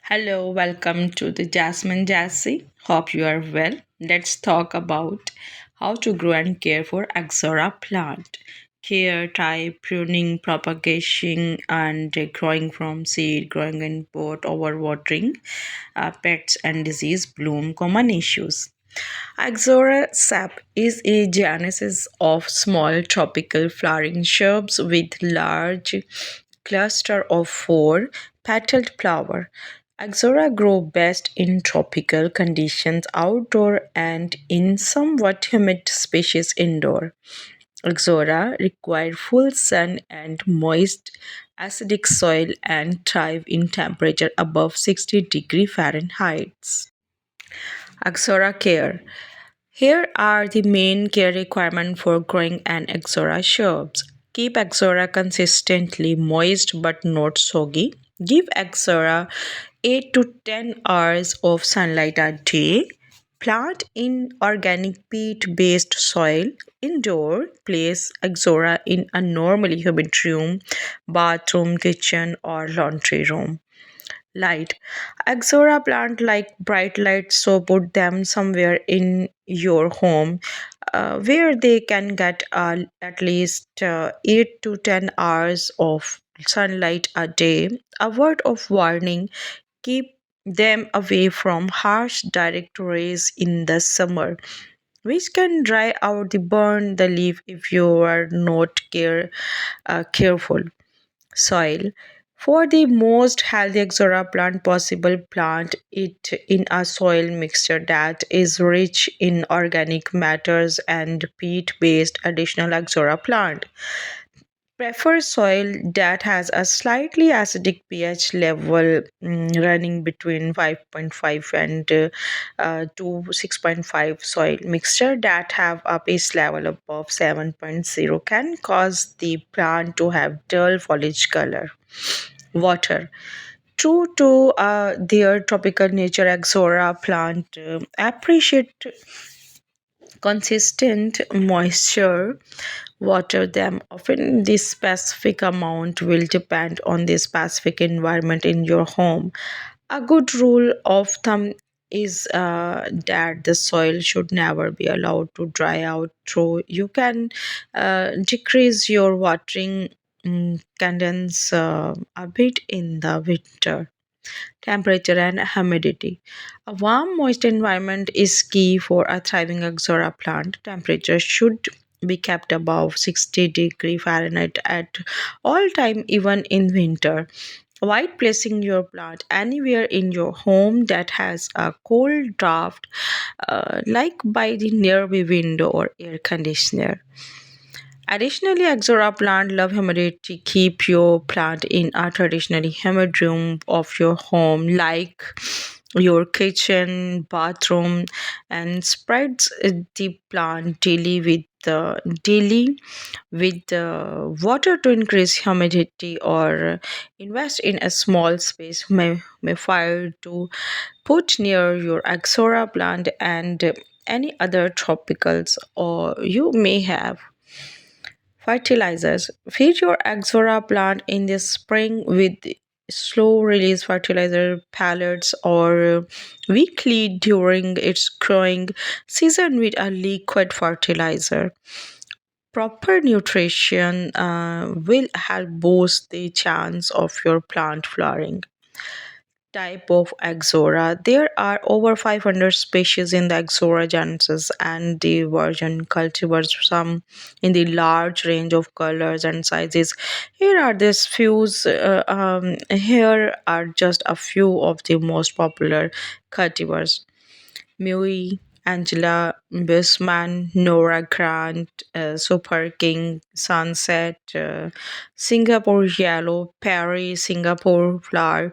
Hello, welcome to the Jasmine Jassy. Hope you are well. Let's talk about how to grow and care for Ixora plant. Care, type, pruning, propagation, and growing from seed, growing in pot, overwatering, pests and disease, bloom, common issues. Ixora sap is a genesis of small tropical flowering shrubs with large cluster of four petaled flower. Ixora grow best in tropical conditions outdoor and in somewhat humid spaces indoor. Ixora require full sun and moist acidic soil and thrive in temperature above 60 Fahrenheit. Ixora care. Here are the main care requirements for growing an Ixora shrubs. Keep Ixora consistently moist but not soggy. Give Ixora 8 to 10 hours of sunlight a day. Plant in organic peat based soil. Indoor, place Ixora in a normally humid room, bathroom, kitchen, or laundry room. Light. Ixora plant like bright lights, so put them somewhere in your home where they can get at least 8 to 10 hours of sunlight a day. A word of warning, keep them away from harsh direct rays in the summer, which can dry out the burn the leaf if you are not careful. Soil. For the most healthy Ixora plant possible, plant it in a soil mixture that is rich in organic matters and peat based additional Ixora plant. Prefer soil that has a slightly acidic pH level running between 5.5 and to 6.5. Soil mixture that have a pH level above 7.0 can cause the plant to have dull foliage color. Water. True to their tropical nature, Ixora plant appreciate consistent moisture. Water them often. The specific amount will depend on the specific environment in your home. A good rule of thumb is that the soil should never be allowed to dry out through. You can decrease your watering cadence a bit in the winter. Temperature and humidity. A warm, moist environment is key for a thriving Ixora plant. Temperature should be kept above 60 Fahrenheit at all time, even in winter. Avoid placing your plant anywhere in your home that has a cold draft, like by the nearby window or air conditioner. Additionally, Ixora plant love humidity. Keep your plant in a traditionally humid room of your home, like your kitchen, bathroom, and spreads the plant daily with water to increase humidity, or invest in a small space may fire to put near your Ixora plant and any other tropicals or you may have. Fertilizers. Feed your Ixora plant in the spring with slow release fertilizer pellets or weekly during its growing season with a liquid fertilizer. Proper nutrition will help boost the chance of your plant flowering. Type of Ixora. There are over 500 species in the Ixora genus and the version cultivars, some in the large range of colors and sizes. Here are just a few of the most popular cultivars. Mui, Angela, Bisman, Nora Grant, Super King, Sunset, Singapore Yellow, Perry, Singapore Flower.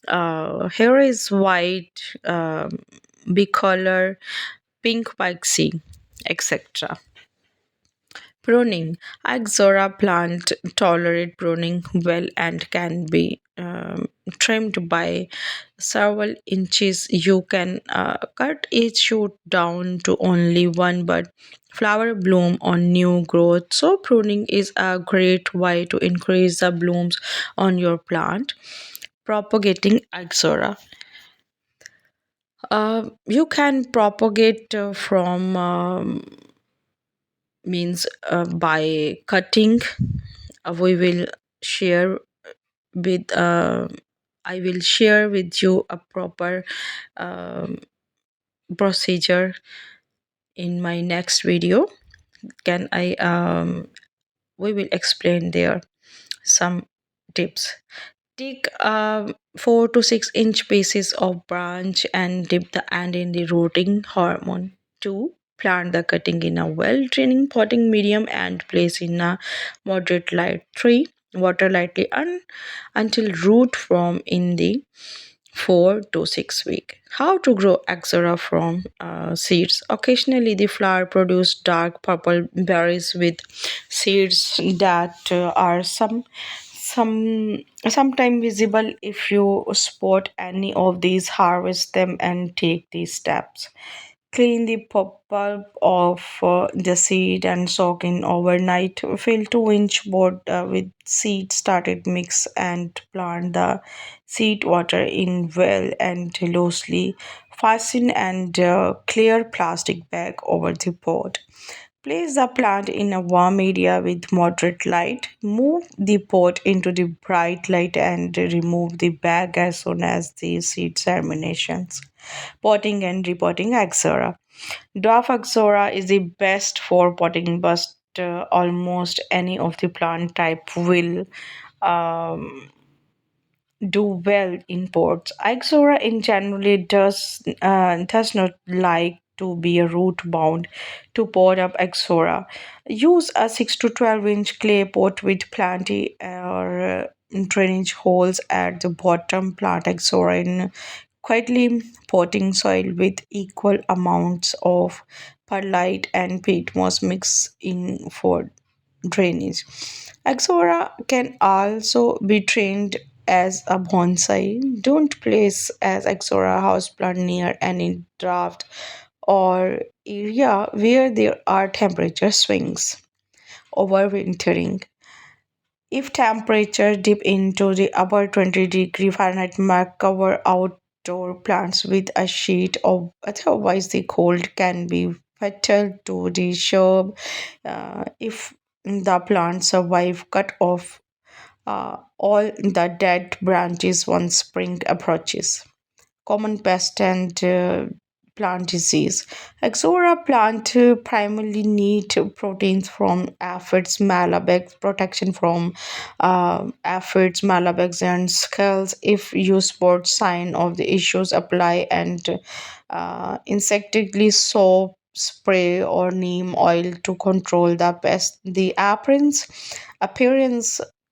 Here is white, bicolor, pink pixie, etc. Pruning. Ixora plant tolerate pruning well and can be trimmed by several inches. You can cut each shoot down to only one bud. Flower bloom on new growth. So pruning is a great way to increase the blooms on your plant. Propagating Ixora. You can propagate from means by cutting. We will share with. I will share with you a proper um, procedure in my next video. Can I? We will explain there some tips. Take 4 to 6 inch pieces of branch and dip the end in the rooting hormone. 2. Plant the cutting in a well draining potting medium and place in a moderate light. 3. Water lightly until root form in the 4 to 6 week. How to grow Axora from seeds? Occasionally, the flower produce dark purple berries with seeds that are sometime visible. If you spot any of these, harvest them and take these steps. Clean the pulp of the seed and soak in overnight. Fill 2 inch board with seed started mix and plant the seed water in well and loosely. Fasten and clear plastic bag over the pot. Place the plant in a warm area with moderate light. Move the pot into the bright light and remove the bag as soon as the seed germinations. Potting and repotting Axora. Dwarf Axora is the best for potting, but almost any of the plant type will um, do well in pots. Ixora in generally does not like to be a root bound to pot up Ixora. Use a 6 to 12 inch clay pot with plenty or drainage holes at the bottom. Plant Ixora in quietly potting soil with equal amounts of perlite and peat moss mix in for drainage. Axora can also be trained as a bonsai. Don't place as Axora houseplant near any draft or area where there are temperature swings. Overwintering. If temperature dip into the upper 20 °F mark, cover outdoor plants with a sheet of otherwise the cold can be fatal to the shrub. If the plant survive, cut off all the dead branches once spring approaches. Common pest and plant disease. Ixora plant primarily need proteins from aphids, malabegs, protection from aphids, malabegs, and skulls. If you spot sign of the issues, apply and insecticide soap spray or neem oil to control the pest. The appearance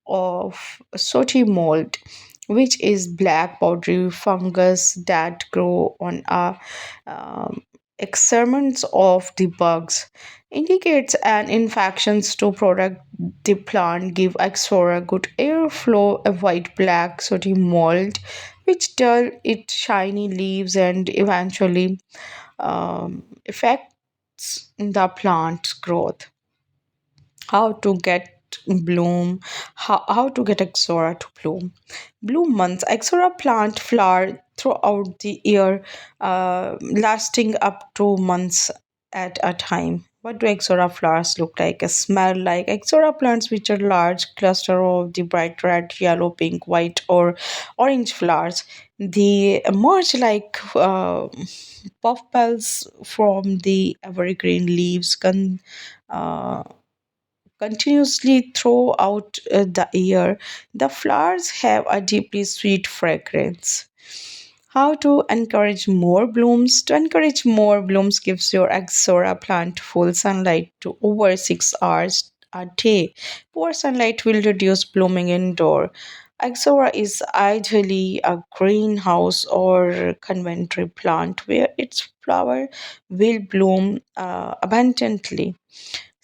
of sooty mold, which is black powdery fungus that grow on excrements of the bugs, indicates an infections to product the plant. Give Ixora good airflow, avoid black sooty mold which dull its shiny leaves and eventually affects the plant's growth. How to get bloom, how to get Ixora to bloom months. Ixora plant flower throughout the year, lasting up to months at a time. What do Ixora flowers look like? Smell like? Ixora plants which are large cluster of the bright red, yellow, pink, white, or orange flowers. They emerge like puff from the evergreen leaves. Uh, Continuously throughout the year. The flowers have a deeply sweet fragrance. How to encourage more blooms? To encourage more blooms, gives your Axora plant full sunlight to over 6 hours a day. Poor sunlight will reduce blooming indoor. Axora is ideally a greenhouse or conventory plant where its flower will bloom abundantly.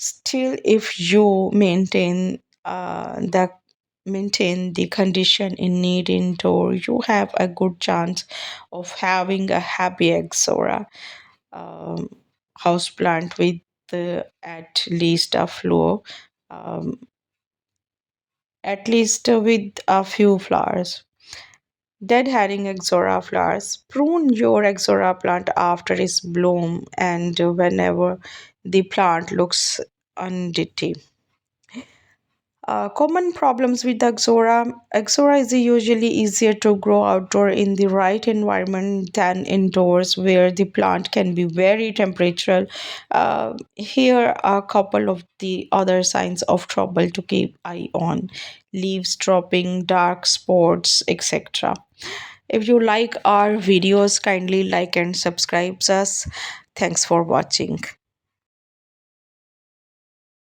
Still, if you maintain the condition in need indoor, you have a good chance of having a happy Exora um, house plant with at least a flow, um, at least with a few flowers. Dead herring Ixora flowers. Prune your Ixora plant after its bloom and whenever the plant looks undead. Common problems with the Ixora. Ixora is usually easier to grow outdoor in the right environment than indoors, where the plant can be very temperatural. Here are a couple of the other signs of trouble to keep eye on: leaves dropping, dark spots, etc. If you like our videos, kindly like and subscribe us. Thanks for watching.